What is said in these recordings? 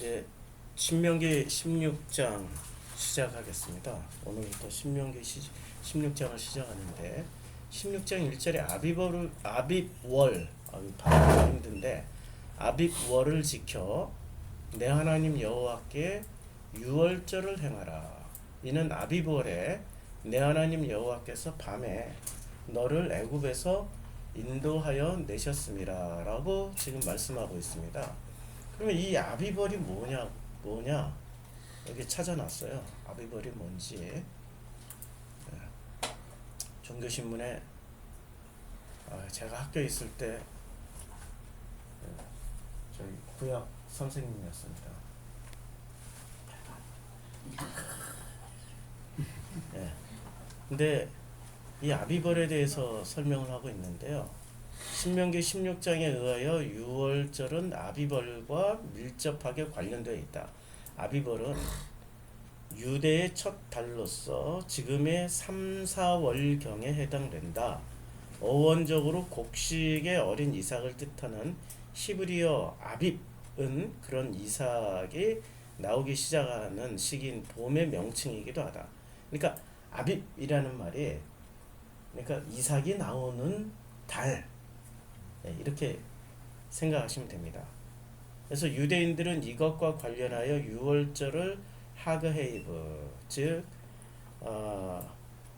이제 신명기 16장 시작하겠습니다. 오늘부터 신명기 16장을 시작하는데 16장 1절에 아빕월 발음이 힘든데 아빕월을 지켜 내 하나님 여호와께 유월절을 행하라. 이는 아빕월에 내 하나님 여호와께서 밤에 너를 애굽에서 인도하여 내셨음이라 라고 지금 말씀하고 있습니다. 그러면 이 아비벌이 뭐냐 여기 찾아놨어요. 아비벌이 뭔지. 종교신문에 제가 학교에 있을 때 저희 구약 선생님이었습니다. 근데 이 아비벌에 대해서 설명을 하고 있는데요. 신명기 16장에 의하여 유월절은 아비벌과 밀접하게 관련되어 있다. 아비벌은 유대의 첫 달로서 지금의 3, 4월경에 해당된다. 어원적으로 곡식의 어린 이삭을 뜻하는 히브리어 아빕은 그런 이삭이 나오기 시작하는 시기인 봄의 명칭이기도 하다. 그러니까 아빕이라는 말이 그러니까 이삭이 나오는 달, 이렇게 생각하시면 됩니다. 그래서 유대인들은 이것과 관련하여 유월절을 하그헤이브, 즉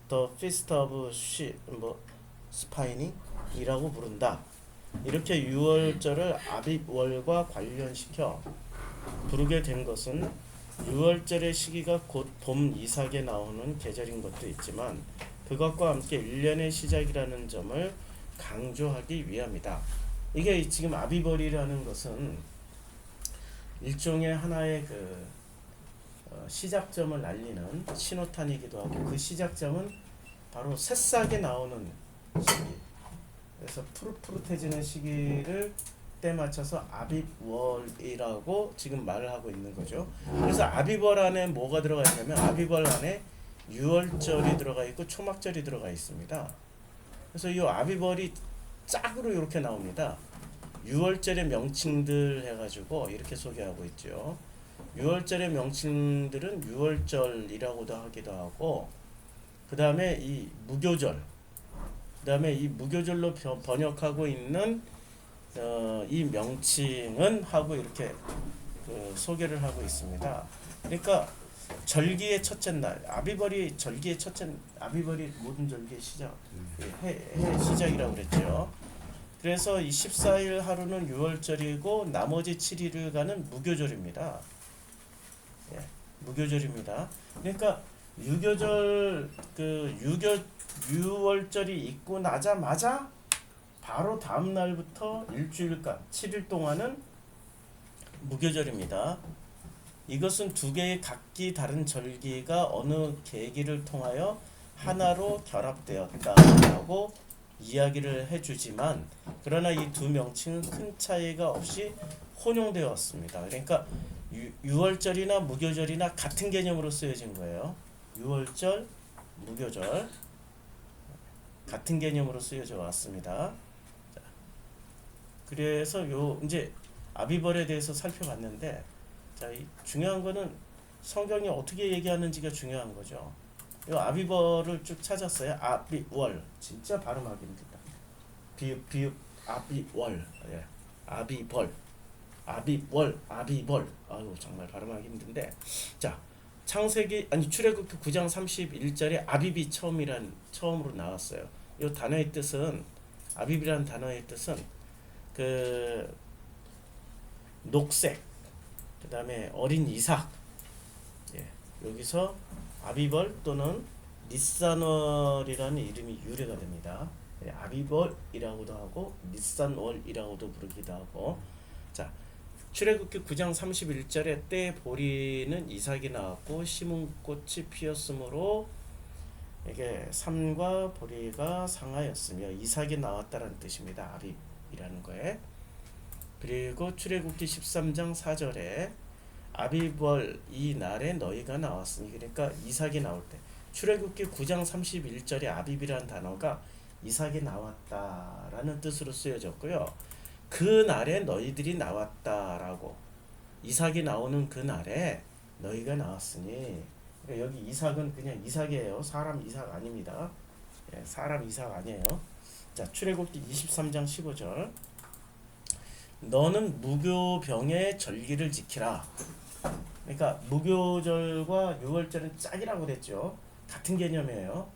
The Feast of 스파이닝이라고 부른다. 이렇게 유월절을 아빕월과 관련시켜 부르게 된 것은 유월절의 시기가 곧 봄 이삭에 나오는 계절인 것도 있지만 그것과 함께 1년의 시작이라는 점을 강조하기 위함이다. 이게 지금 아비벌이라는 것은 일종의 하나의 시작점을 알리는 신호탄이기도 하고 그 시작점은 바로 새싹이 나오는 시기. 그래서 푸릇푸릇해지는 시기를 때 맞춰서 아비월이라고 지금 말을 하고 있는 거죠. 그래서 아비월 안에 뭐가 들어가 있냐면 아비월 안에 유월절이 들어가 있고 초막절이 들어가 있습니다. 그래서 이 아비월이 짝으로 이렇게 나옵니다. 유월절의 명칭들 해가지고 이렇게 소개하고 있죠. 유월절의 명칭들은 유월절이라고도 하기도 하고, 그 다음에 이 무교절, 그 다음에 이 무교절로 번역하고 있는 이 명칭은 하고 이렇게 소개를 하고 있습니다. 그러니까 절기의 첫째 날, 아비벌이 절기의 첫째, 아비벌이 모든 절기의 시작, 해 시작이라고 그랬죠. 그래서 이 14일 하루는 유월절이고 나머지 7일을 가는 무교절입니다. 무교절입니다. 그러니까 유월절이 있고 나자마자 바로 다음 날부터 일주일간 7일 동안은 무교절입니다. 이것은 두 개의 각기 다른 절기가 어느 계기를 통하여 하나로 결합되었다라고 이야기를 해주지만 그러나 이 두 명칭은 큰 차이가 없이 혼용되어 왔습니다. 그러니까 유월절이나 무교절이나 같은 개념으로 쓰여진 거예요. 유월절, 무교절 같은 개념으로 쓰여져 왔습니다. 그래서 이제 아비벌에 대해서 살펴봤는데 이 중요한 거는 성경이 어떻게 얘기하는지가 중요한 거죠. 이 아비벌을 쭉 찾았어요. 아비월 진짜 발음하기 힘들다. 비읍 아비월, 아비벌, 아비월, 아비벌. 아유 정말 발음하기 힘든데. 자 출애굽기 9장 31절에 아비비 처음으로 나왔어요. 이 단어의 뜻은 아비비라는 단어의 뜻은 녹색, 그 다음에 어린 이삭. 여기서 아비벌 또는 니산월이라는 이름이 유래가 됩니다. 아비벌이라고도 하고 니산월이라고도 부르기도 하고. 자, 출애굽기 9장 31절에 때 보리는 이삭이 나왔고 심은 꽃이 피었으므로 이게 삼과 보리가 상하였으며 이삭이 나왔다는 뜻입니다. 아비이라는 거에. 그리고 출애굽기 13장 4절에 아비벌 이 날에 너희가 나왔으니, 그러니까 이삭이 나올 때 출애굽기 9장 31절에 아비비라는 단어가 이삭이 나왔다라는 뜻으로 쓰여졌고요. 그 날에 너희들이 나왔다라고 이삭이 나오는 그 날에 너희가 나왔으니. 그러니까 여기 이삭은 그냥 이삭이에요. 사람 이삭 아닙니다. 예, 사람 이삭 아니에요. 자, 출애굽기 23장 15절. 너는 무교병의 절기를 지키라. 그러니까 무교절과 유월절은 짝이라고 그랬죠. 같은 개념이에요.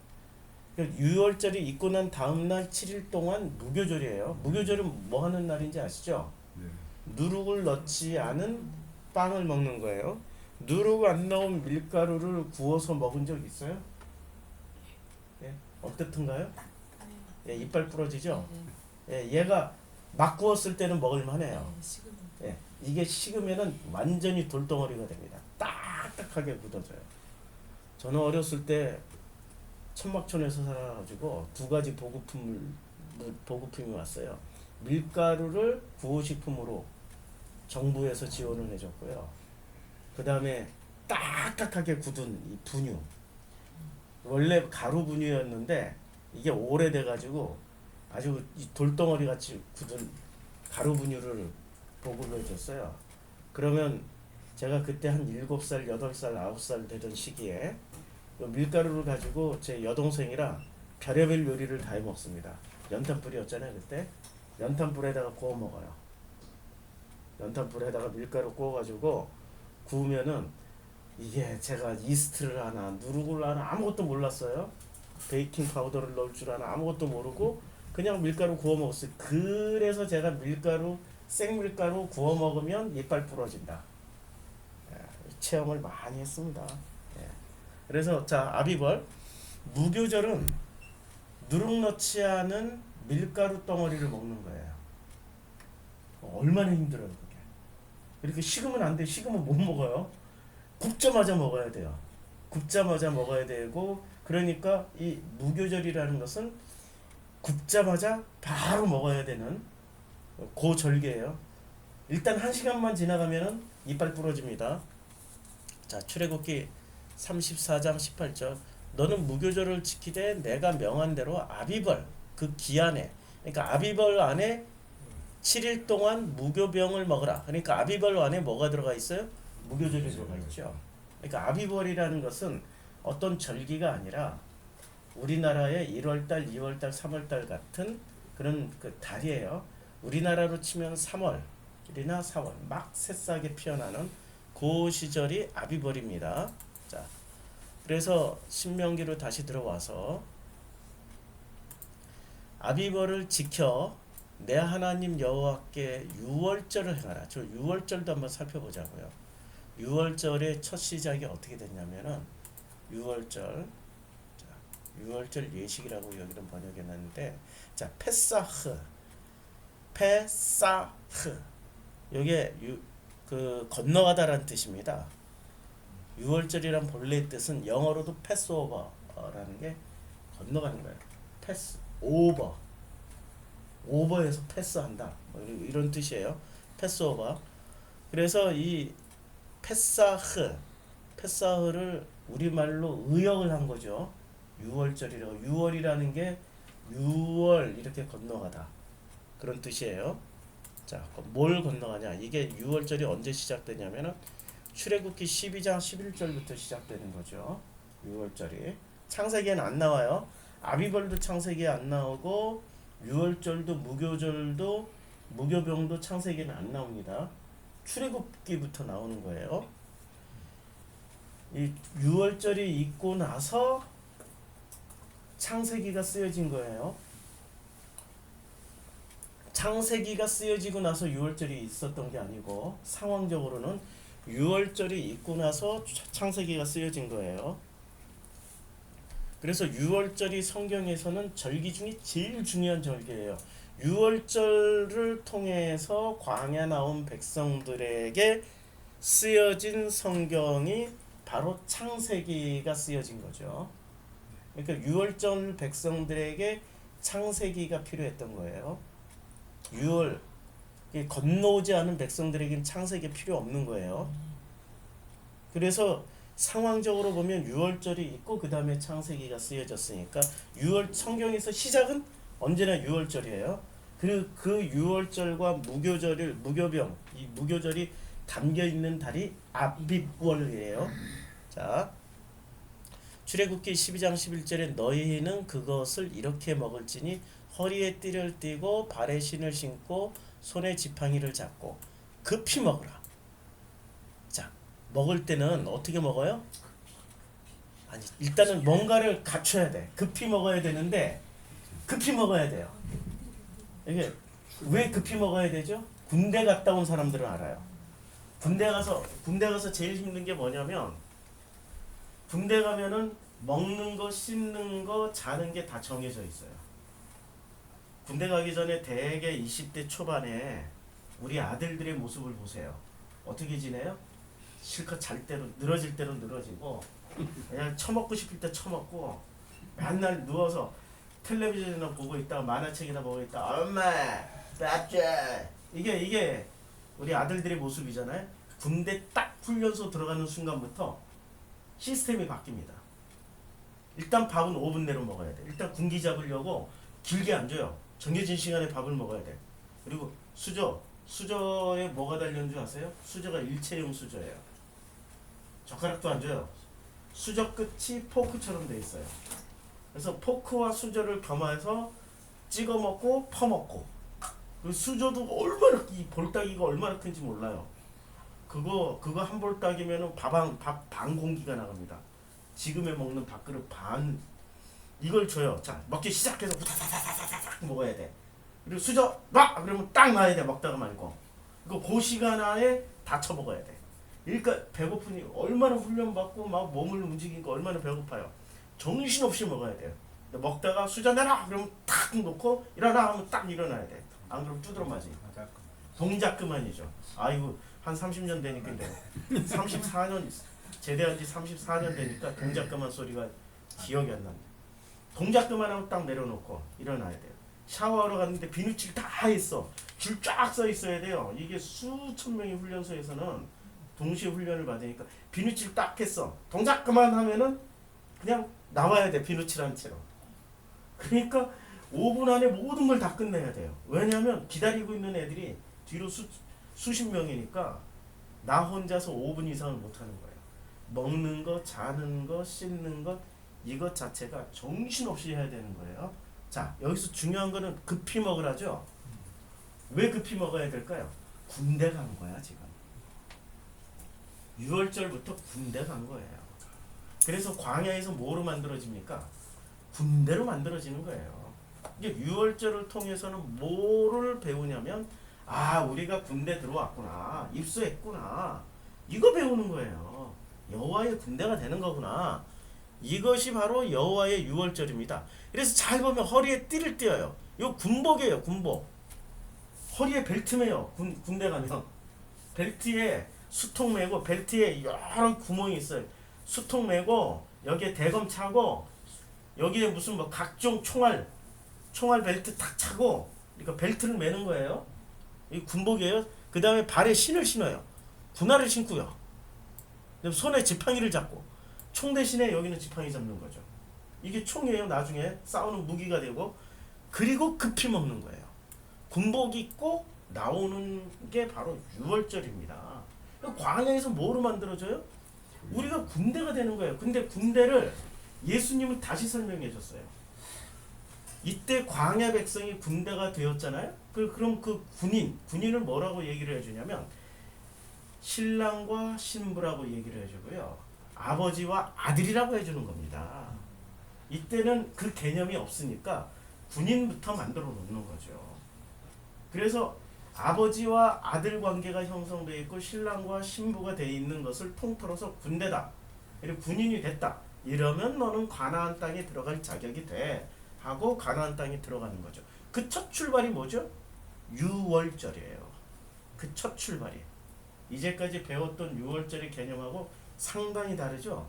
유월절이 있고 난 다음 날 7일 동안 무교절이에요. 무교절은 뭐 하는 날인지 아시죠? 네. 누룩을 넣지 않은 빵을 먹는 거예요. 누룩 안 넣은 밀가루를 구워서 먹은 적 있어요? 예, 어떻든가요? 예, 이빨 부러지죠? 예, 얘가 막 구웠을 때는 먹을만해요. 예, 이게 식으면은 완전히 돌덩어리가 됩니다. 딱딱하게 굳어져요. 저는 어렸을 때 천막촌에서 살아가지고 두 가지 보급품이 왔어요. 밀가루를 구호식품으로 정부에서 지원을 해줬고요. 그 다음에 딱딱하게 굳은 이 분유. 원래 가루 분유였는데 이게 오래돼가지고 아주 이 돌덩어리 같이 굳은 가루 분유를 보급을 해줬어요. 그러면 제가 그때 한 7살, 8살, 9살 되던 시기에 밀가루를 가지고 제 여동생이랑 별의별 요리를 다 해 먹습니다. 연탄불이었잖아요 그때. 연탄불에다가 구워 먹어요. 연탄불에다가 밀가루 구워가지고 구우면은 이게 제가 이스트를 하나 누룩을 하나 아무것도 몰랐어요. 베이킹 파우더를 넣을 줄 아나 아무것도 모르고 그냥 밀가루 구워 먹었어요. 그래서 제가 생밀가루 구워 먹으면 이빨 부러진다. 예, 체험을 많이 했습니다. 예. 그래서 자, 아비벌 무교절은 누룩 넣지 않은 밀가루 덩어리를 먹는 거예요. 얼마나 힘들어요 그게. 이렇게 식으면 안 돼. 식으면 못 먹어요. 굽자마자 먹어야 돼요. 굽자마자 먹어야 되고, 그러니까 이 무교절이라는 것은 굽자마자 바로 먹어야 되는 고절개예요. 일단 1시간만 지나가면은 이빨 부러집니다. 자, 출애굽기 34장 18절. 너는 무교절을 지키되 내가 명한 대로 아비벌 그 기한에, 그러니까 아비벌 안에 7일 동안 무교병을 먹으라. 그러니까 아비벌 안에 뭐가 들어가 있어요? 무교절이 들어가 있죠. 그러니까 아비벌이라는 것은 어떤 절기가 아니라 우리나라의 1월달, 2월달, 3월달 같은 그런 그 달이에요. 우리나라로 치면 3월이나 4월 막 새싹이 피어나는 그 시절이 아비벌입니다. 자, 그래서 신명기로 다시 들어와서 아비벌을 지켜 내 하나님 여호와께 유월절을 행하라. 저 유월절도 한번 살펴보자고요. 유월절의 첫 시작이 어떻게 됐냐면은 유월절, 자, 유월절 예식이라고 여기는 번역해놨는데, 자, 페사흐, 요게 그 건너가다라는 뜻입니다. 유월절이란 본래 뜻은 영어로도 패스오버라는 게 건너가는 거예요. 패스 오버, 오버에서 패스한다, 뭐 이런 뜻이에요. 패스오버. 그래서 이 페사흐를 우리말로 의역을 한 거죠. 유월절이라고. 유월이라는 게 6월 이렇게 건너가다 그런 뜻이에요. 자, 뭘 건너가냐? 이게 유월절이 언제 시작되냐면은 출애굽기 12장 11절부터 시작되는 거죠. 유월절이 창세기에는 안 나와요. 아비벌도 창세기에 안 나오고 유월절도 무교절도 무교병도 창세기에는 안 나옵니다. 출애굽기부터 나오는 거예요. 이 유월절이 있고 나서 창세기가 쓰여진 거예요. 창세기가 쓰여지고 나서 유월절이 있었던 게 아니고 상황적으로는 유월절이 있고 나서 창세기가 쓰여진 거예요. 그래서 유월절이 성경에서는 절기 중에 제일 중요한 절기예요. 유월절을 통해서 광야 나온 백성들에게 쓰여진 성경이 바로 창세기가 쓰여진 거죠. 그러니까 유월절 백성들에게 창세기가 필요했던 거예요. 유월 건너오지 않은 백성들에게는 창세기가 필요 없는 거예요. 그래서 상황적으로 보면 유월절이 있고 그 다음에 창세기가 쓰여졌으니까 성경에서 시작은 언제나 유월절이에요. 그리고 그 유월절과 무교병, 이 무교절이 담겨 있는 달이 아빕월이에요. 자, 출애굽기 12장 11절에 너희는 그것을 이렇게 먹을지니 허리에 띠를 띠고 발에 신을 신고 손에 지팡이를 잡고 급히 먹으라. 자, 먹을 때는 어떻게 먹어요? 아니, 일단은 뭔가를 갖춰야 돼. 급히 먹어야 되는데 급히 먹어야 돼요. 이게 왜 급히 먹어야 되죠? 군대 갔다 온 사람들은 알아요. 군대 가서 제일 힘든 게 뭐냐면 군대 가면은 먹는 거, 씻는 거, 자는 게 다 정해져 있어요. 군대 가기 전에 대개 20대 초반에 우리 아들들의 모습을 보세요. 어떻게 지내요? 실컷 잘 대로 늘어질 대로 늘어지고 그냥 처먹고 싶을 때 처먹고 맨날 누워서 텔레비전이나 보고 있다가 만화책이나 보고 있다가 엄마 밥줘 이게 우리 아들들의 모습이잖아요. 군대 딱 훈련소 들어가는 순간부터 시스템이 바뀝니다. 일단 밥은 5분 내로 먹어야 돼. 일단 군기 잡으려고 길게 안 줘요. 정해진 시간에 밥을 먹어야 돼. 그리고 수저에 뭐가 달렸는 줄 아세요? 수저가 일체형 수저예요. 젓가락도 안 줘요. 수저 끝이 포크처럼 돼 있어요. 그래서 포크와 수저를 겸해서 찍어 먹고 퍼먹고, 그 수저도 얼마나 이 볼따기가 얼마나 큰지 몰라요. 그거 한 볼따기면은 밥 반 공기가 나갑니다. 지금에 먹는 밥그릇 반 이걸 줘요. 자, 먹기 시작해서 후다다다다닥 먹어야 돼. 그리고 수저 막 그러면 딱 놔야 돼. 먹다가 말고. 그 시간 안에 다 쳐먹어야 돼. 그러니까 배고프니 얼마나 훈련받고 막 몸을 움직이니까 얼마나 배고파요. 정신없이 먹어야 돼요. 먹다가 수저 내놔 그러면 탁 놓고 일어나 하면 딱 일어나야 돼. 안 그러면 두드러 맞으니까. 동작 그만이죠. 아이고 한 30년 되니까 34년 제대한 지 34년 되니까 동작 그만 소리가 기억이 안 납니다. 동작 그만하면 딱 내려놓고 일어나야 돼요. 샤워하러 갔는데 비누칠 다 있어. 줄 쫙 서 있어야 돼요. 이게 수천 명의 훈련소에서는 동시에 훈련을 받으니까 비누칠 딱 했어. 동작 그만하면은 그냥 나와야 돼. 비누칠한 채로. 그러니까 5분 안에 모든 걸 다 끝내야 돼요. 왜냐하면 기다리고 있는 애들이 뒤로 수십 명이니까 나 혼자서 5분 이상을 못하는 거예요. 먹는 거, 자는 거, 씻는 것 이것 자체가 정신없이 해야 되는 거예요. 자, 여기서 중요한 거는 급히 먹으라죠. 왜 급히 먹어야 될까요? 군대 간 거야 지금. 6월절부터 군대 간 거예요. 그래서 광야에서 뭐로 만들어집니까? 군대로 만들어지는 거예요. 이게 6월절을 통해서는 뭐를 배우냐면 우리가 군대 들어왔구나. 입소했구나. 이거 배우는 거예요. 여호와의 군대가 되는 거구나. 이것이 바로 여호와의 6월절입니다. 그래서 잘 보면 허리에 띠를 띄어요. 이거 군복이에요. 군복. 허리에 벨트 매요. 군대 가면 벨트에 수통 매고 벨트에 여러 구멍이 있어요. 수통 매고 여기에 대검 차고 여기에 무슨 뭐 각종 총알 벨트 탁 차고 그러니까 벨트를 매는 거예요. 이 군복이에요. 그 다음에 발에 신을 신어요. 군화를 신고요. 손에 지팡이를 잡고 총 대신에 여기는 지팡이 잡는 거죠. 이게 총이에요. 나중에 싸우는 무기가 되고 그리고 급히 먹는 거예요. 군복 입고 나오는 게 바로 6월절입니다. 광야에서 뭐로 만들어져요? 우리가 군대가 되는 거예요. 근데 군대를 예수님은 다시 설명해 줬어요. 이때 광야 백성이 군대가 되었잖아요. 그럼 그 군인을 뭐라고 얘기를 해주냐면 신랑과 신부라고 얘기를 해주고요. 아버지와 아들이라고 해주는 겁니다. 이때는 그 개념이 없으니까 군인부터 만들어 놓는 거죠. 그래서 아버지와 아들 관계가 형성되어 있고 신랑과 신부가 되어 있는 것을 통틀어서 군대다. 그리고 군인이 됐다. 이러면 너는 가나안 땅에 들어갈 자격이 돼. 하고 가나안 땅에 들어가는 거죠. 그 첫 출발이 뭐죠? 6월절이에요. 그 첫 출발이. 이제까지 배웠던 6월절의 개념하고 상당히 다르죠.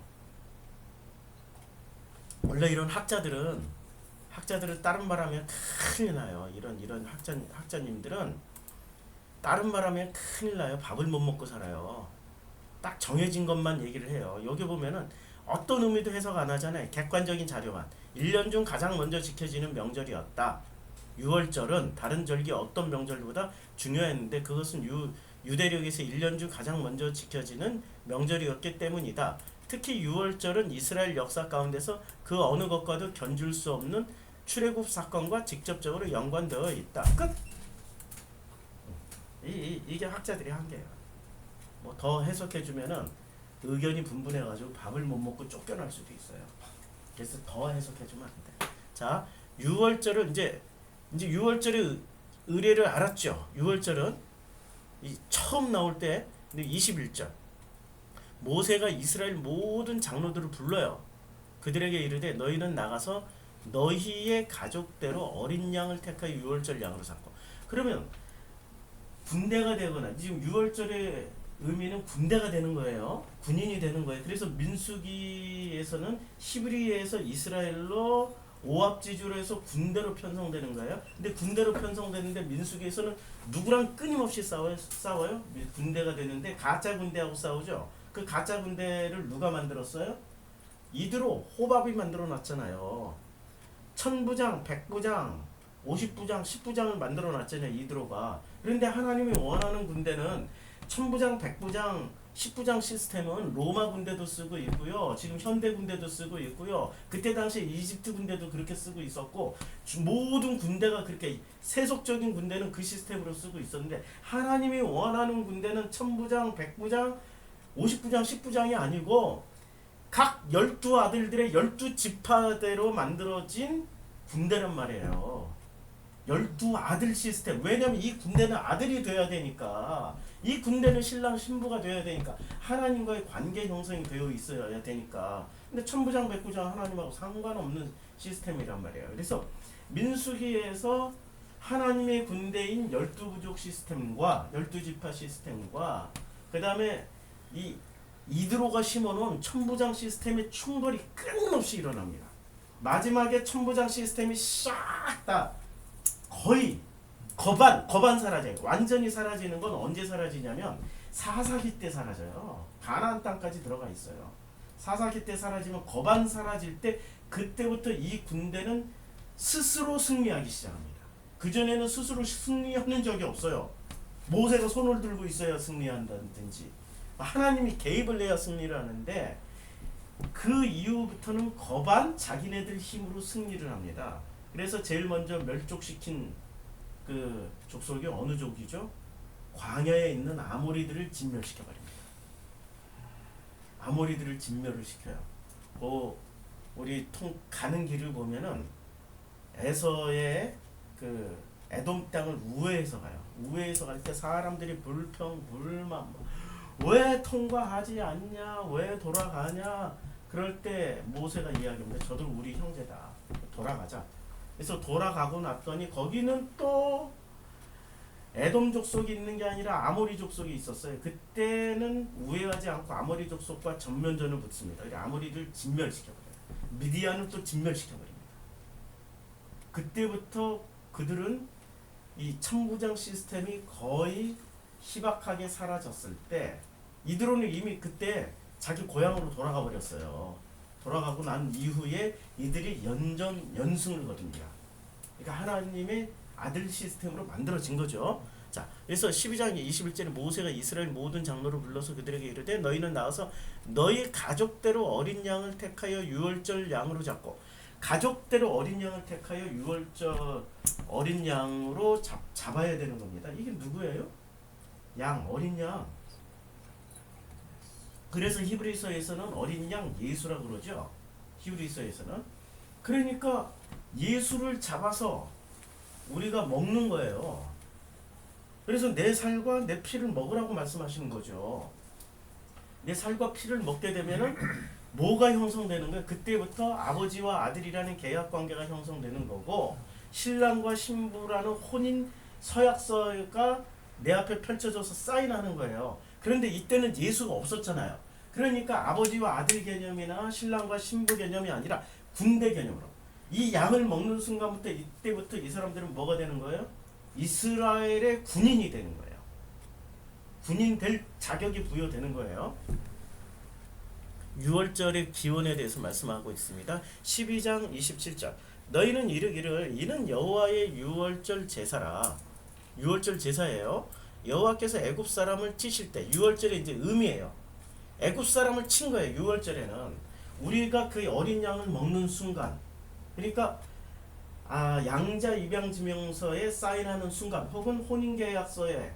원래 이런 학자들은 다른 말 하면 큰일 나요. 이런 학자님들은 다른 말 하면 큰일 나요. 밥을 못 먹고 살아요. 딱 정해진 것만 얘기를 해요. 여기 보면은 어떤 의미도 해석 안 하잖아요. 객관적인 자료만. 1년 중 가장 먼저 지켜지는 명절이었다. 6월절은 다른 절기 어떤 명절보다 중요했는데 그것은 유대력에서 1년 중 가장 먼저 지켜지는 명절이었기 때문이다. 특히 유월절은 이스라엘 역사 가운데서 그 어느 것과도 견줄 수 없는 출애굽 사건과 직접적으로 연관되어 있다. 끝. 이게 학자들이 한 게야. 뭐 더 해석해 주면은 의견이 분분해 가지고 밥을 못 먹고 쫓겨날 수도 있어요. 그래서 더 해석해 주면 안 돼. 자, 유월절을 이제 유월절의 의례를 알았죠. 유월절은 이 처음 나올 때 21절 모세가 이스라엘 모든 장로들을 불러요. 그들에게 이르되 너희는 나가서 너희의 가족대로 어린 양을 택하여 유월절 양으로 삼고. 그러면 군대가 되거나 지금 유월절의 의미는 군대가 되는 거예요. 군인이 되는 거예요. 그래서 민수기에서는 히브리에서 이스라엘로 오합지주로 해서 군대로 편성되는 거예요. 근데 군대로 편성되는데 민수기에서는 누구랑 끊임없이 싸워요. 군대가 되는데 가짜 군대하고 싸우죠. 그 가짜 군대를 누가 만들었어요? 이드로 호밥이 만들어 놨잖아요. 1000부장, 100부장, 50부장, 10부장을 만들어 놨잖아요. 이드로가. 그런데 하나님이 원하는 군대는 1000부장, 100부장, 10부장 시스템은 로마 군대도 쓰고 있고요. 지금 현대 군대도 쓰고 있고요. 그때 당시에 이집트 군대도 그렇게 쓰고 있었고 모든 군대가 그렇게 세속적인 군대는 그 시스템으로 쓰고 있었는데 하나님이 원하는 군대는 1000부장, 100부장, 50부장, 10부장이 아니고 각 12아들들의 12지파대로 만들어진 군대란 말이에요. 12아들 시스템. 왜냐면 이 군대는 아들이 돼야 되니까, 이 군대는 신랑 신부가 돼야 되니까, 하나님과의 관계 형성이 되어 있어야 되니까. 근데 천부장 백부장 하나님하고 상관없는 시스템이란 말이에요. 그래서 민수기에서 하나님의 군대인 12부족 시스템과 12지파 시스템과 그 다음에 이 이드로가 심어놓은 천부장 시스템의 충돌이 끊임없이 일어납니다. 마지막에 천부장 시스템이 싹 다 거의 거반 사라져요. 완전히 사라지는 건 언제 사라지냐면 사사기 때 사라져요. 가나안 땅까지 들어가 있어요. 사사기 때 사라지면 거반 사라질 때 그때부터 이 군대는 스스로 승리하기 시작합니다. 그전에는 스스로 승리하는 적이 없어요. 모세가 손을 들고 있어야 승리한다든지 하나님이 개입을 해야 승리를 하는데 그 이후부터는 거반 자기네들 힘으로 승리를 합니다. 그래서 제일 먼저 멸족시킨 그 족속이 어느 족이죠? 광야에 있는 아모리들을 진멸시켜버립니다. 아모리들을 진멸을 시켜요. 우리 가는 길을 보면은 에서의 그 에돔 땅을 우회해서 가요. 우회해서 갈 때 사람들이 불평불만 왜 통과하지 않냐? 왜 돌아가냐? 그럴 때 모세가 이야기합니다. 저들 우리 형제다. 돌아가자. 그래서 돌아가고 났더니 거기는 또 에돔 족속이 있는 게 아니라 아모리 족속이 있었어요. 그때는 우회하지 않고 아모리 족속과 전면전을 붙습니다. 아모리를 진멸시켜버려요. 미디안을 또 진멸시켜버립니다. 그때부터 그들은 이 천부장 시스템이 거의 희박하게 사라졌을 때 이드로는 이미 그때 자기 고향으로 돌아가 버렸어요. 돌아가고 난 이후에 이들이 연승을 거둡니다. 그러니까 하나님의 아들 시스템으로 만들어진 거죠. 자, 그래서 12장 21절에 모세가 이스라엘 모든 장로를 불러서 그들에게 이르되 너희는 나와서 너희 가족대로 어린 양을 택하여 유월절 양으로 잡고, 가족대로 어린 양을 택하여 유월절 어린 양으로 잡아야 되는 겁니다. 이게 누구예요? 양, 어린 양. 그래서 히브리서에서는 어린 양 예수라고 그러죠. 히브리서에서는. 그러니까 예수를 잡아서 우리가 먹는 거예요. 그래서 내 살과 내 피를 먹으라고 말씀하시는 거죠. 내 살과 피를 먹게 되면은 뭐가 형성되는 거예요? 그때부터 아버지와 아들이라는 계약 관계가 형성되는 거고, 신랑과 신부라는 혼인 서약서가 내 앞에 펼쳐져서 사인하는 거예요. 그런데 이때는 예수가 없었잖아요. 그러니까 아버지와 아들 개념이나 신랑과 신부 개념이 아니라 군대 개념으로 이 양을 먹는 순간부터 이때부터 이 사람들은 뭐가 되는 거예요? 이스라엘의 군인이 되는 거예요. 군인 될 자격이 부여되는 거예요. 유월절의 기원에 대해서 말씀하고 있습니다. 12장 27절 너희는 이르기를 이는 여호와의 유월절 제사라. 유월절 제사예요. 여호와께서 애굽 사람을 치실 때 6월절에 이제 의미예요. 애굽 사람을 친 거예요. 6월절에는 우리가 그 어린 양을 먹는 순간, 그러니까 양자 입양 지명서에 사인하는 순간, 혹은 혼인계약서에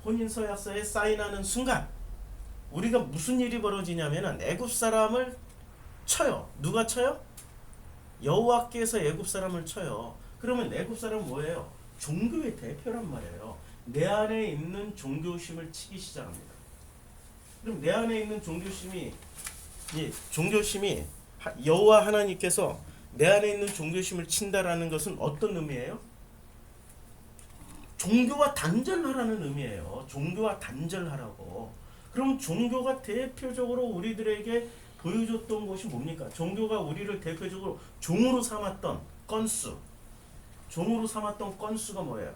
혼인서약서에 사인하는 순간, 우리가 무슨 일이 벌어지냐면은 애굽 사람을 쳐요. 누가 쳐요? 여호와께서 애굽 사람을 쳐요. 그러면 애굽 사람은 뭐예요? 종교의 대표란 말이에요. 내 안에 있는 종교심을 치기 시작합니다. 그럼 내 안에 있는 종교심이 여호와 하나님께서 내 안에 있는 종교심을 친다라는 것은 어떤 의미예요? 종교와 단절하라는 의미예요. 종교와 단절하라고. 그럼 종교가 대표적으로 우리들에게 보여줬던 것이 뭡니까? 종교가 우리를 대표적으로 종으로 삼았던 건수. 종으로 삼았던 건수가 뭐예요?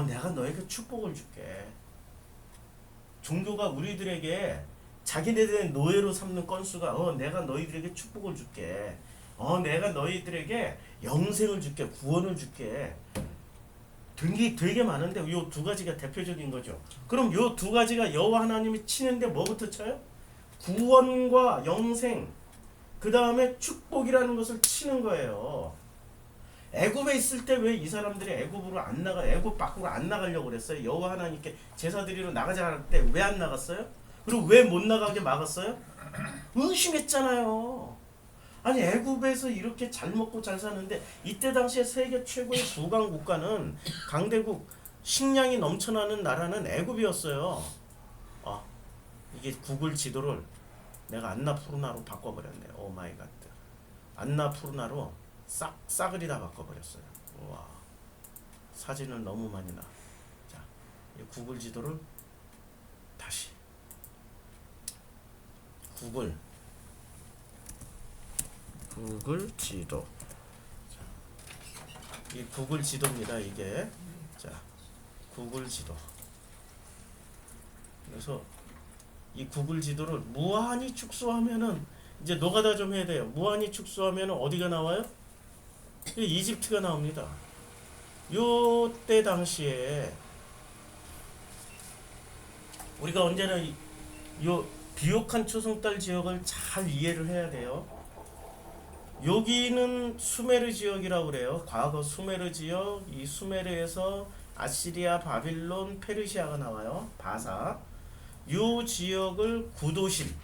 내가 너에게 축복을 줄게. 종교가 우리들에게 자기네들의 노예로 삼는 건수가 내가 너희들에게 축복을 줄게. 내가 너희들에게 영생을 줄게. 구원을 줄게. 되게 많은데 요 두 가지가 대표적인 거죠. 그럼 요 두 가지가 여호와 하나님이 치는데 뭐부터 쳐요? 구원과 영생, 그 다음에 축복이라는 것을 치는 거예요. 애굽에 있을 때 왜 이 사람들이 애굽 밖으로 안 나가려고 그랬어요? 여호와 하나님께 제사 드리러 나가자 할 때 왜 안 나갔어요? 그리고 왜 못 나가게 막았어요? 의심했잖아요. 아니 애굽에서 이렇게 잘 먹고 잘 사는데, 이때 당시에 세계 최고의 부강 국가는, 강대국, 식량이 넘쳐나는 나라는 애굽이었어요. 이게 구글 지도를 내가 안나푸르나로 바꿔버렸네. 오 마이 갓. 안나푸르나로 싸그리 다 바꿔버렸어요. 와, 사진을 너무 많이 나. 자, 이 구글 지도를 다시 구글 지도. 자, 이 구글 지도입니다. 이게. 자, 구글 지도. 그래서 이 구글 지도를 무한히 축소하면은, 이제 노가다 좀 해야 돼요. 무한히 축소하면은 어디가 나와요? 이집트가 나옵니다. 요때 당시에 우리가 언제나 요 비옥한 초승달 지역을 잘 이해를 해야 돼요. 여기는 수메르 지역이라고 그래요. 과거 수메르 지역, 이 수메르에서 아시리아, 바빌론, 페르시아가 나와요. 바사. 요 지역을 구도심,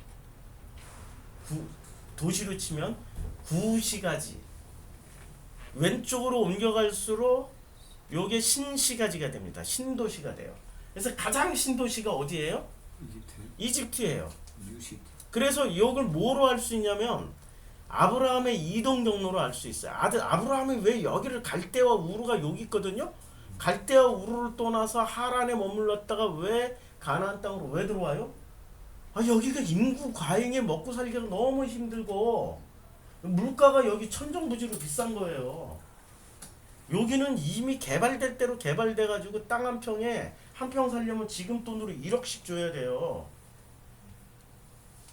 도시로 치면 구시가지, 왼쪽으로 옮겨갈수록 요게 신시가지가 됩니다. 신도시가 돼요. 그래서 가장 신도시가 어디예요? 이집트예요. 그래서 이걸 뭐로 알 수 있냐면 아브라함의 이동 경로로 알 수 있어요. 아브라함이 왜 여기를, 갈대와 우르가 여기 있거든요. 갈대와 우르를 떠나서 하란에 머물렀다가 왜 가나안 땅으로 왜 들어와요? 여기가 인구 과잉에 먹고 살기가 너무 힘들고 물가가 여기 천정부지로 비싼 거예요. 여기는 이미 개발될 대로 개발돼 가지고 땅 한 평에 한 평 살려면 지금 돈으로 1억씩 줘야 돼요.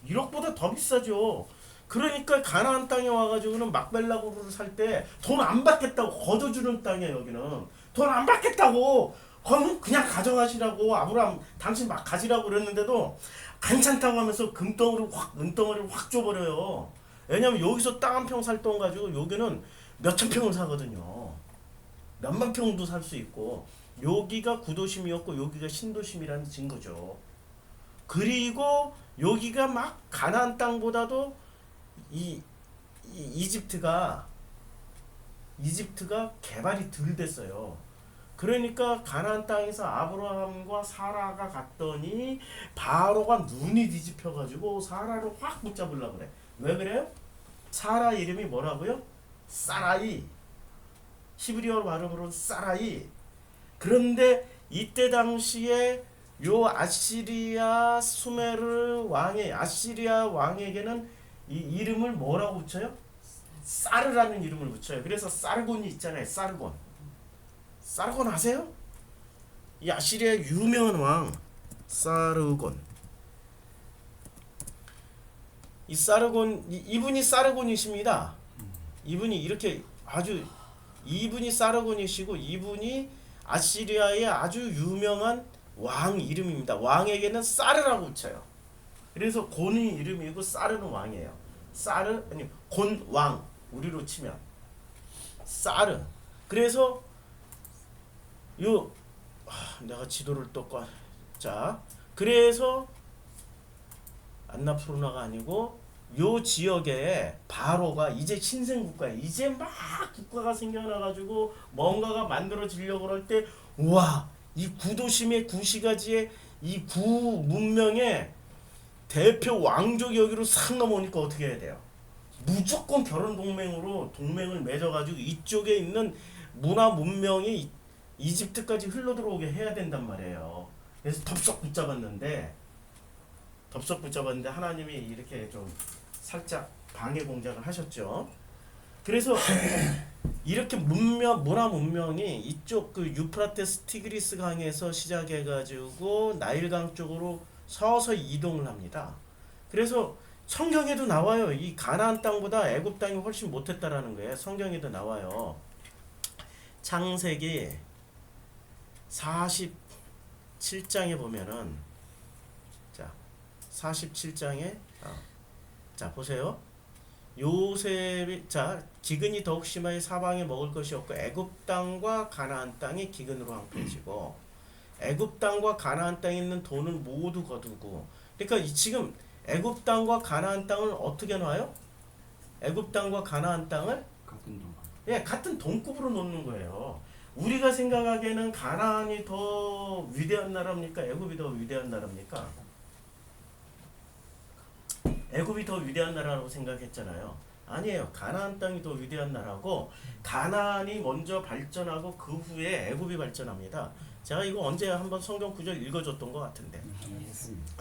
1억보다 더 비싸죠. 그러니까 가나안 땅에 와가지고는 막벨라고를 살 때 돈 안 받겠다고 거둬주는 땅이에요. 여기는 돈 안 받겠다고, 그냥 가져가시라고, 아브라함 당신 막 가지라고 그랬는데도 괜찮다고 하면서 은덩어리를 확 줘버려요. 왜냐면 여기서 땅 한 평 살 돈 가지고 여기는 몇천 평을 사거든요. 몇만 평도 살 수 있고. 여기가 구도심이었고 여기가 신도심이라는 증거죠. 그리고 여기가 막 가나안 땅보다도 이집트가 개발이 덜 됐어요. 그러니까 가나안 땅에서 아브라함과 사라가 갔더니 바로가 눈이 뒤집혀 가지고 사라를 확 붙잡으려고 그래. 왜 그래요? 사라 이름이 뭐라고요? 사라이. 히브리어 발음으로 사라이. 그런데 이때 당시에 요 아시리아 수메르 왕의, 아시리아 왕에게는 이 이름을 뭐라고 붙여요? 사르라는 이름을 붙여요. 그래서 사르곤이 있잖아요. 사르곤 아세요? 이 아시리아의 유명한 왕 사르곤. 이분이 사르곤이십니다. 이분이 사르곤이시고, 이분이 아시리아의 아주 유명한 왕 이름입니다. 왕에게는 사르라고 붙여요. 그래서 곤이 이름이고 사르는 왕이에요. 사르 아니 곤 왕 우리로 치면 사르. 그래서 요 내가 지도를 또 자 그래서 안나푸르나가 아니고 요 지역에 바로가 이제 신생국가에 이제 막 국가가 생겨나가지고 뭔가가 만들어지려고 그럴 때 우와 이 구도심의 구시가지의 이 구 문명의 대표 왕족이 여기로 싹 넘어오니까 어떻게 해야 돼요? 무조건 결혼 동맹으로 동맹을 맺어가지고 이쪽에 있는 문화 문명이 이집트까지 흘러 들어오게 해야 된단 말이에요. 그래서 덥석 붙잡았는데 하나님이 이렇게 좀 살짝 방해 공작을 하셨죠. 그래서 이렇게 문화 문명이 이쪽 그 유프라테스 티그리스 강에서 시작해가지고 나일강 쪽으로 서서히 이동을 합니다. 그래서 성경에도 나와요. 이 가나안 땅보다 애굽 땅이 훨씬 못했다라는 거예요. 성경에도 나와요. 창세기 47장에 보면은 자 47장에 자 보세요. 요셉이 자 기근이 더욱 심하여 사방에 먹을 것이 없고 애굽 땅과 가나안 땅이 기근으로 황폐해지고 애굽 땅과 가나안 땅에 있는 돈을 모두 거두고 그러니까 지금 애굽 땅과 가나안 땅을 어떻게 놔요? 애굽 땅과 가나안 땅을 같은 동. 예, 같은 동급으로 놓는 거예요. 우리가 생각하기에는 가나안이 더 위대한 나라입니까? 애굽이 더 위대한 나라입니까? 애굽이 더 위대한 나라라고 생각했잖아요. 아니에요. 가나안 땅이 더 위대한 나라고 가나안이 먼저 발전하고 그 후에 애굽이 발전합니다. 제가 이거 언제 한번 성경 구절 읽어줬던 것 같은데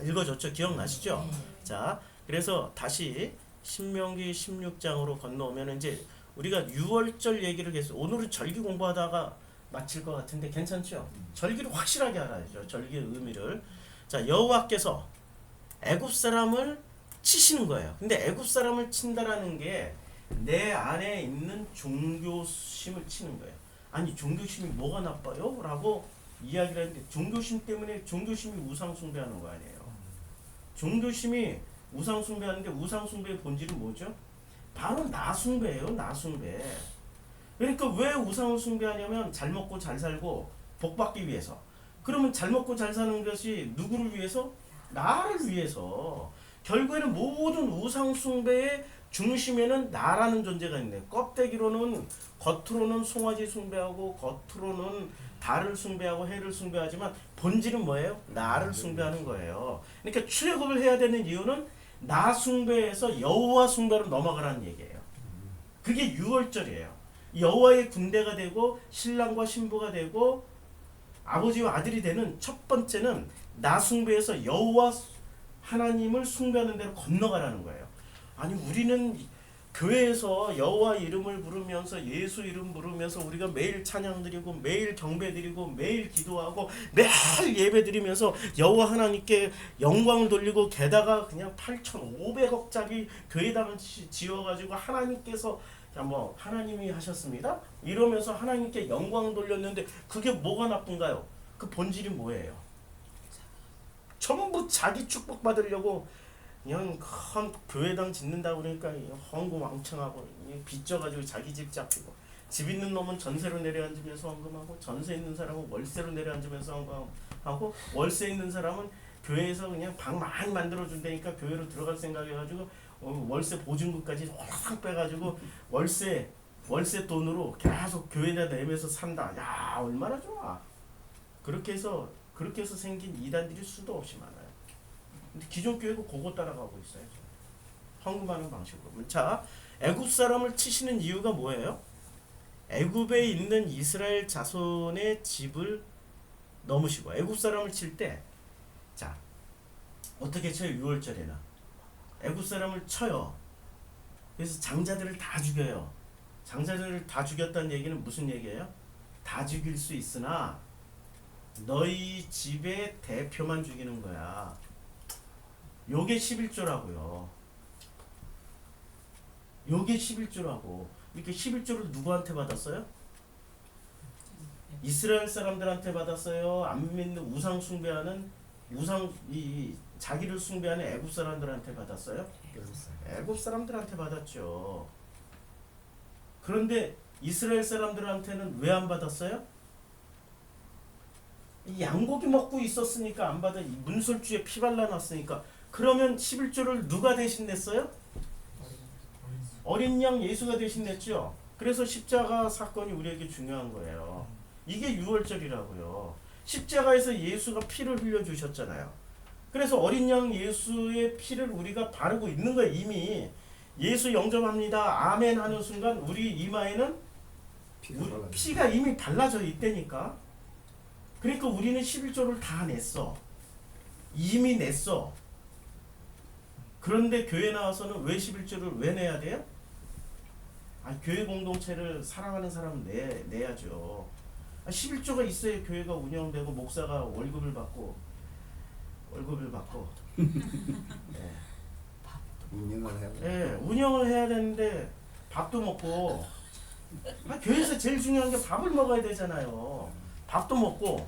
읽어줬죠? 기억나시죠? 자, 그래서 다시 신명기 16장으로 건너오면 이제 우리가 6월절 얘기를 계속 오늘은 절기 공부하다가 마칠 것 같은데 괜찮죠? 절기를 확실하게 알아야죠. 절기의 의미를. 자, 여호와께서 애굽 사람을 치시는 거예요. 근데 애굽 사람을 친다라는 게 내 안에 있는 종교심을 치는 거예요. 아니 종교심이 뭐가 나빠요? 라고 이야기를 했는데 종교심 때문에 종교심이 우상 숭배하는 거 아니에요. 종교심이 우상 숭배하는데 우상 숭배의 본질은 뭐죠? 바로 나 숭배예요. 나 숭배. 그러니까 왜 우상을 숭배하냐면 잘 먹고 잘 살고 복 받기 위해서. 그러면 잘 먹고 잘 사는 것이 누구를 위해서? 나를 위해서. 결국에는 모든 우상 숭배의 중심에는 나라는 존재가 있네. 껍데기로는 겉으로는 송아지 숭배하고 겉으로는 달을 숭배하고 해를 숭배하지만 본질은 뭐예요? 나를 숭배하는 거예요. 그러니까 출애굽을 해야 되는 이유는 나 숭배에서 여호와 숭배로 넘어가라는 얘기예요. 그게 6월절이에요. 여호와의 군대가 되고 신랑과 신부가 되고 아버지와 아들이 되는 첫 번째는 나 숭배에서 여호와 하나님을 숭배하는 대로 건너가라는 거예요. 아니 우리는 교회에서 여호와 이름을 부르면서 예수 이름 부르면서 우리가 매일 찬양 드리고 매일 경배 드리고 매일 기도하고 매일 예배 드리면서 여호와 하나님께 영광을 돌리고 게다가 그냥 8,500억짜리 교회당을 지어가지고 하나님께서 뭐 하나님이 하셨습니다 이러면서 하나님께 영광을 돌렸는데 그게 뭐가 나쁜가요? 그 본질이 뭐예요? 전부 자기 축복 받으려고 그냥 큰 교회당 짓는다 그러니까 헌금왕청하고 빚져가지고 자기 집 잡히고 집 있는 놈은 전세로 내려앉으면서 헌금하고 전세 있는 사람은 월세로 내려앉으면서 헌금하고 월세 있는 사람은 교회에서 그냥 방 많이 만들어준다니까 교회로 들어갈 생각해가지고 월세 보증금까지 확 빼가지고 월세 돈으로 계속 교회에다 내면서 산다. 야 얼마나 좋아. 그렇게 해서 생긴 이단들이 수도 없이 많아요. 근데 기존 교회가 그거 따라가고 있어요. 헌금하는 방식으로. 자, 애굽 사람을 치시는 이유가 뭐예요? 애굽에 있는 이스라엘 자손의 집을 넘으시고 애굽 사람을 칠 때, 자 어떻게 쳐요? 6월절에는 애굽 사람을 쳐요. 그래서 장자들을 다 죽여요. 장자들을 다 죽였다는 얘기는 무슨 얘기예요? 다 죽일 수 있으나 너희 집의 대표만 죽이는 거야. 요게 11조라고요. 요게 11조라고. 이렇게 11조를 누구한테 받았어요? 이스라엘 사람들한테 받았어요? 안 믿는 우상 숭배하는 자기를 숭배하는 애굽 사람들한테 받았어요? 애굽 사람들한테 받았죠. 그런데 이스라엘 사람들한테는 왜 안 받았어요? 이 양고기 먹고 있었으니까 안 받아. 이 문설주에 피 발라놨으니까. 그러면 11조를 누가 대신 냈어요? 어린 양 예수가 대신 냈죠. 그래서 십자가 사건이 우리에게 중요한 거예요. 이게 유월절이라고요. 십자가에서 예수가 피를 흘려주셨잖아요. 그래서 어린 양 예수의 피를 우리가 바르고 있는 거예요. 이미 예수 영접합니다. 아멘 하는 순간 우리 이마에는 피가 이미 발라져 있다니까. 그러니까 우리는 11조를 다 냈어. 이미 냈어. 그런데 교회 나와서는 왜 11조를 왜 내야 돼요? 교회 공동체를 사랑하는 사람은 내야죠. 11조가 있어야 교회가 운영되고 목사가 월급을 받고 네. 운영을 해야 네, 운영을 해야 되는데 밥도 먹고 교회에서 제일 중요한 게 밥을 먹어야 되잖아요. 밥도 먹고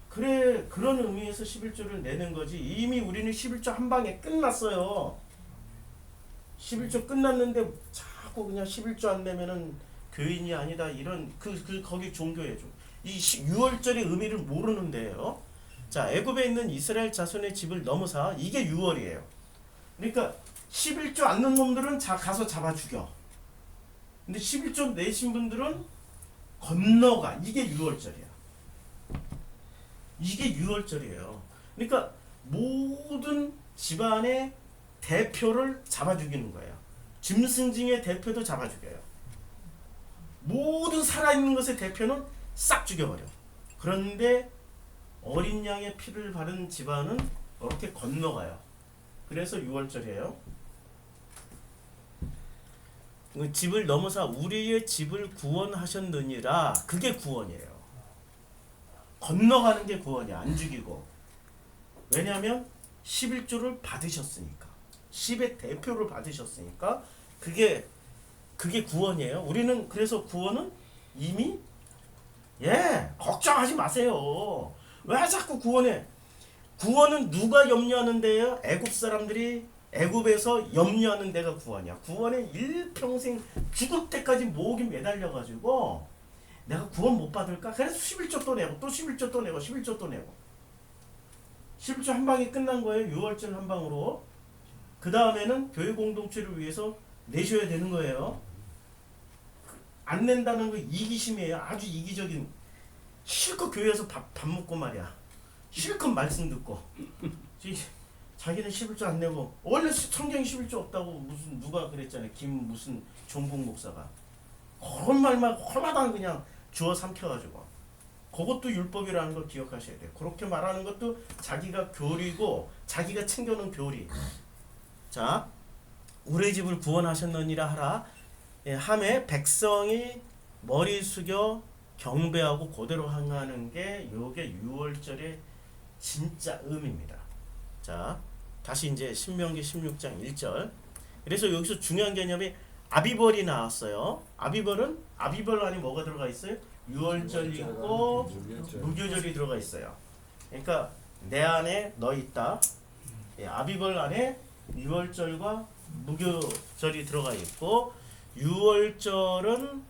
그런 의미에서 11조를 내는 거지. 이미 우리는 11조 한 방에 끝났어요. 11조 끝났는데 자꾸 그냥 11조 안 내면은 교인이 아니다 이런 거기 종교예요. 이 6월절의 의미를 모르는데요. 자, 애굽에 있는 이스라엘 자손의 집을 넘어서 이게 6월이에요. 그러니까 11조 않는 놈들은 가서 잡아 죽여. 근데 11조 내신 분들은 건너가. 이게 6월절이야. 이게 6월절이에요. 그러니까 모든 집안의 대표를 잡아 죽이는 거예요. 짐승징의 대표도 잡아 죽여요. 모든 살아있는 것의 대표는 싹 죽여버려. 그런데 어린 양의 피를 바른 집안은 이렇게 건너가요. 그래서 6월절이에요. 집을 넘어서 우리의 집을 구원하셨느니라. 그게 구원이에요. 건너가는 게 구원이야. 안 죽이고. 왜냐하면 11조를 받으셨으니까. 10의 대표를 받으셨으니까 그게 구원이에요. 우리는 그래서 구원은 이미 걱정하지 마세요. 왜 자꾸 구원해? 구원은 누가 염려하는데요? 애굽 사람들이 애굽에서 염려하는 데가 구원이야. 구원은 일평생 죽을 때까지 목이 매달려가지고 내가 구원 못 받을까? 그래서 11조 또 내고 또 11조 또 내고 11조 또 내고 11조 한 방에 끝난 거예요. 6월절 한 방으로. 그 다음에는 교회 공동체를 위해서 내셔야 되는 거예요. 안 낸다는 거 이기심이에요. 아주 이기적인. 실컷 교회에서 밥 먹고 말이야. 실컷 말씀 듣고. 자기는 11조 안 내고 원래 성경에 11조 없다고 무슨 누가 그랬잖아요. 무슨 종국 목사가. 그런 말만 홀마당 그냥 주워 삼켜가지고. 그것도 율법이라는 걸 기억하셔야 돼요. 그렇게 말하는 것도 자기가 교리고 자기가 챙겨놓은 교리. 자, 우리 집을 구원하셨느니라 하라. 함에 백성이 머리 숙여 경배하고 그대로 행하는 게 요게 6월절의 진짜 의미입니다. 자, 다시 이제 신명기 16장 1절. 그래서 여기서 중요한 개념이 아비벌이 나왔어요. 아비벌 안에 뭐가 들어가 있어요? 6월절 있고 무교절이 들어가 있어요. 그러니까 내 안에 너 있다. 아비벌 안에 6월절과 무교절이 들어가 있고 6월절은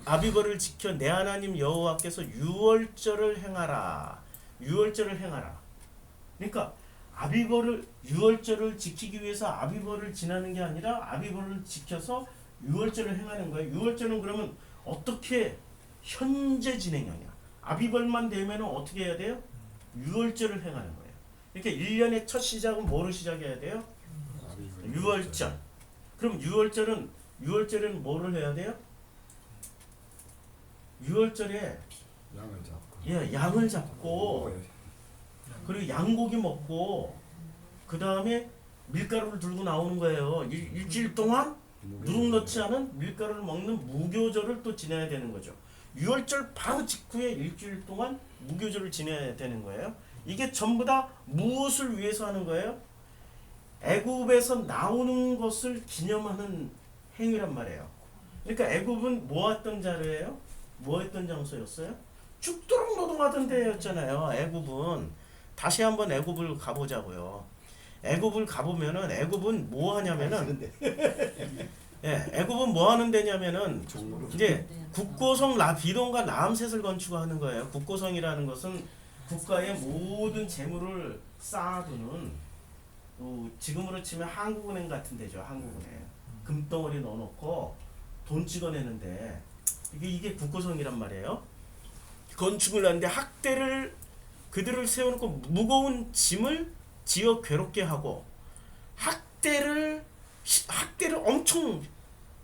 아비벌을 지켜 내 하나님 여호와께서 6월절을 행하라. 6월절을 행하라. 그러니까 6월절을 지키기 위해서 아비벌을 지나는 게 아니라 아비벌을 지켜서 6월절을 행하는 거예요. 6월절은 그러면 어떻게 현재 진행형이야. 아비벌만 되면 어떻게 해야 돼요? 6월절을 행하는 거예요. 그러니까 1년의 첫 시작은 뭐로 시작해야 돼요? 6월절. 그럼 6월절은 뭐를 해야 돼요? 6월절에 양을 잡고 그리고 양고기 먹고 그 다음에 밀가루를 들고 나오는 거예요. 일주일 동안 누룩 넣지 않은 밀가루를 먹는 무교절을 또 지내야 되는 거죠. 6월절 바로 직후에 일주일 동안 무교절을 지내야 되는 거예요. 이게 전부 다 무엇을 위해서 하는 거예요? 애굽에서 나오는 것을 기념하는 행위란 말이에요. 그러니까 애굽은 모았던 자료예요. 뭐 했던 장소였어요? 죽도록 노동하던 데였잖아요. 애굽은. 다시 한번 애굽을 가보자고요. 애굽을 가보면은 애굽은 뭐 하냐면은 예, 애굽은 뭐 하는 데냐면은 이제 국고성 비동과 라암셋을 건축하는 거예요. 국고성이라는 것은 국가의 모든 재물을 쌓아두는 지금으로 치면 한국은행 같은 데죠. 한국은행. 금덩어리 넣어놓고 돈 찍어내는데 이게 국고성이란 말이에요. 건축을 하는데 학대를 그들을 세워놓고 무거운 짐을 지어 괴롭게 하고 학대를 엄청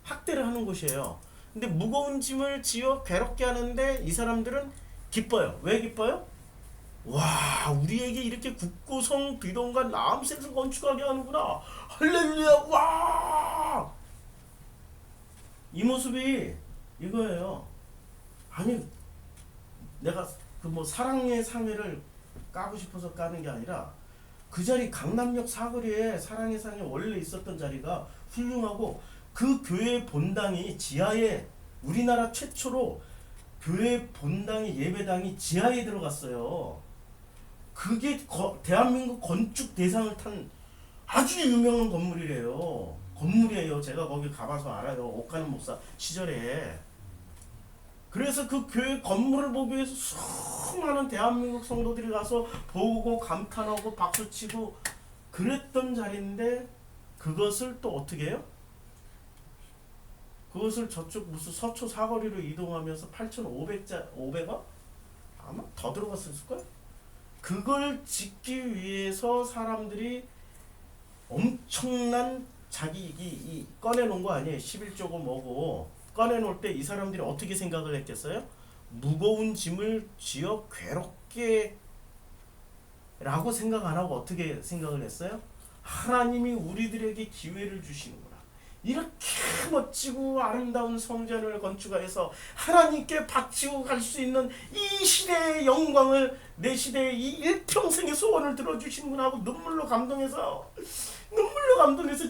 학대를 하는 곳이에요. 근데 무거운 짐을 지어 괴롭게 하는데 이 사람들은 기뻐요. 왜 기뻐요? 와, 우리에게 이렇게 국고성 비동과 라암셋을 건축하게 하는구나. 할렐루야. 와! 이 모습이 이거예요. 아니, 내가 그 뭐 사랑의 상회를 까고 싶어서 까는 게 아니라 그 자리 강남역 사거리에 사랑의 상회 원래 있었던 자리가 훌륭하고 그 교회 본당이 지하에 우리나라 최초로 교회 본당이 예배당이 지하에 들어갔어요. 그게 대한민국 건축 대상을 탄 아주 유명한 건물이래요. 건물이에요. 제가 거기 가봐서 알아요. 옥가는 목사 시절에. 그래서 그 교회 건물을 보기 위해서 수많은 대한민국 성도들이 가서 보고 감탄하고 박수치고 그랬던 자리인데 그것을 또 어떻게 해요? 그것을 저쪽 무슨 서초 사거리로 이동하면서 8,500원? 아마 더 들어갔을걸? 그걸 짓기 위해서 사람들이 엄청난 자기 이 꺼내놓은 거 아니에요. 11조고 뭐고 꺼내놓을 때 이 사람들이 어떻게 생각을 했겠어요? 무거운 짐을 지어 괴롭게 라고 생각 안 하고 어떻게 생각을 했어요? 하나님이 우리들에게 기회를 주시는구나. 이렇게 멋지고 아름다운 성전을 건축해서 하나님께 바치고 갈 수 있는 이 시대의 영광을 내 시대의 이 일평생의 소원을 들어주시는구나 하고 눈물로 감동해서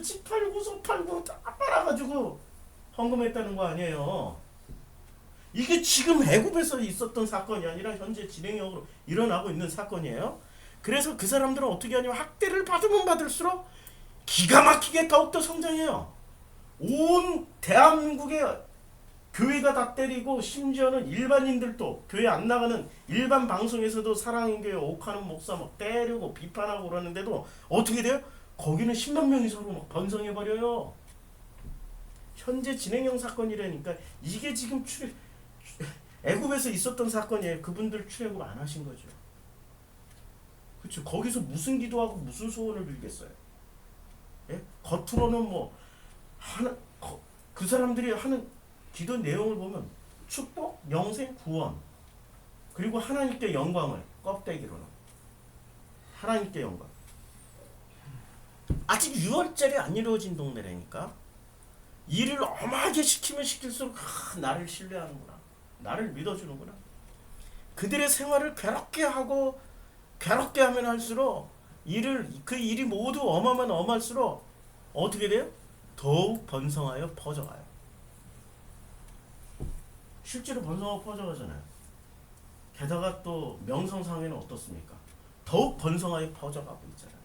집 팔고 소 팔고 다 빨아가지고 헌금했다는 거 아니에요. 이게 지금 애굽에서 있었던 사건이 아니라 현재 진행형으로 일어나고 있는 사건이에요. 그래서 그 사람들은 어떻게 하냐면 학대를 받으면 받을수록 기가 막히게 더욱더 성장해요. 온 대한민국의 교회가 다 때리고 심지어는 일반인들도 교회 안 나가는 일반 방송에서도 사랑인교회 옥하는 목사 막 때리고 비판하고 그러는데도 어떻게 돼요? 거기는 10만 명이 서로 막 번성해버려요. 현재 진행형 사건이라니까 이게 지금 애굽에서 있었던 사건이에요. 그분들 출애굽 안 하신 거죠. 그렇죠. 거기서 무슨 기도하고 무슨 소원을 빌겠어요. 예? 겉으로는 뭐 그 사람들이 하는 기도 내용을 보면 축복, 영생, 구원 그리고 하나님께 영광을 껍데기로는 하나님께 영광. 아직 6월절이 안 이루어진 동네라니까. 일을 엄하게 시키면 시킬수록 나를 신뢰하는구나. 나를 믿어주는구나. 그들의 생활을 괴롭게 하고 괴롭게 하면 할수록 그 일이 모두 어마만 엄할수록 어떻게 돼요? 더욱 번성하여 퍼져가요. 실제로 번성하고 퍼져가잖아요. 게다가 또 명성상에는 어떻습니까? 더욱 번성하여 퍼져가고 있잖아요.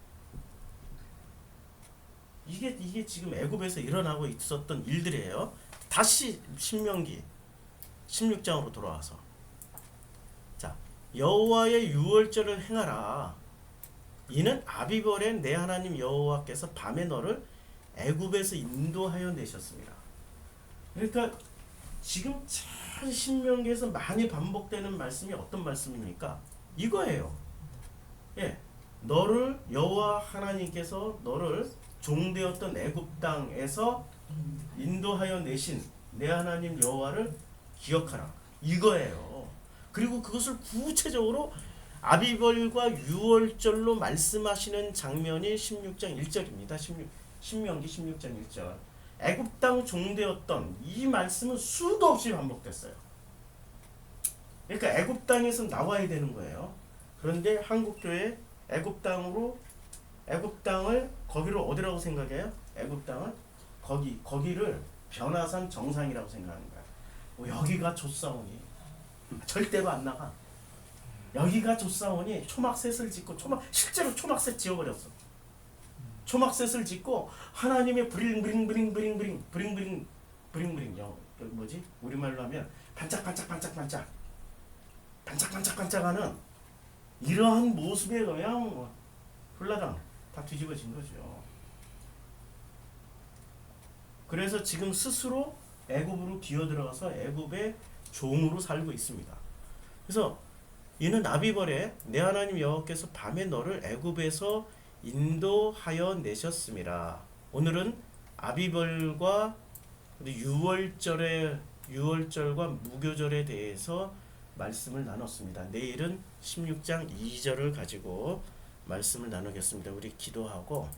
이게 지금 애굽에서 일어나고 있었던 일들이에요. 다시 신명기 16장으로 돌아와서 자 여호와의 유월절을 행하라. 이는 아비벌의 내 하나님 여호와께서 밤에 너를 애굽에서 인도하여 내셨습니다. 그러니까 지금 참 신명기에서 많이 반복되는 말씀이 어떤 말씀입니까? 이거예요. 예, 너를 여호와 하나님께서 너를 종되었던 애굽 땅에서 인도하여 내신 내 하나님 여호와를 기억하라. 이거예요. 그리고 그것을 구체적으로 아비벌과 유월절로 말씀하시는 장면이 16장 1절입니다. 신명기 16장 1절. 애굽 땅 종되었던 이 말씀은 수도 없이 반복됐어요. 그러니까 애굽 땅에서 나와야 되는 거예요. 그런데 한국교회 애굽 땅을 거기를 어디라고 생각해요? 애굽 땅을 거기를 변화산 정상이라고 생각하는 거야. 여기가 좋사오니 절대로 안 나가. 여기가 조사원이 초막셋을 짓고 실제로 초막셋 지어버렸어. 초막셋을 짓고 하나님의 브링브링 뭐지? 우리말로 하면 반짝반짝하는 이러한 모습에 그냥 홀라당 다 뒤집어진 거죠. 그래서 지금 스스로 애굽으로 기어들어가서 애굽의 종으로 살고 있습니다. 그래서 이는 아비벌에 내 하나님 여호와께서 밤에 너를 애굽에서 인도하여 내셨음이라. 오늘은 아비벌과 유월절과 무교절에 대해서 말씀을 나눴습니다. 내일은 16장 2절을 가지고 말씀을 나누겠습니다. 우리 기도하고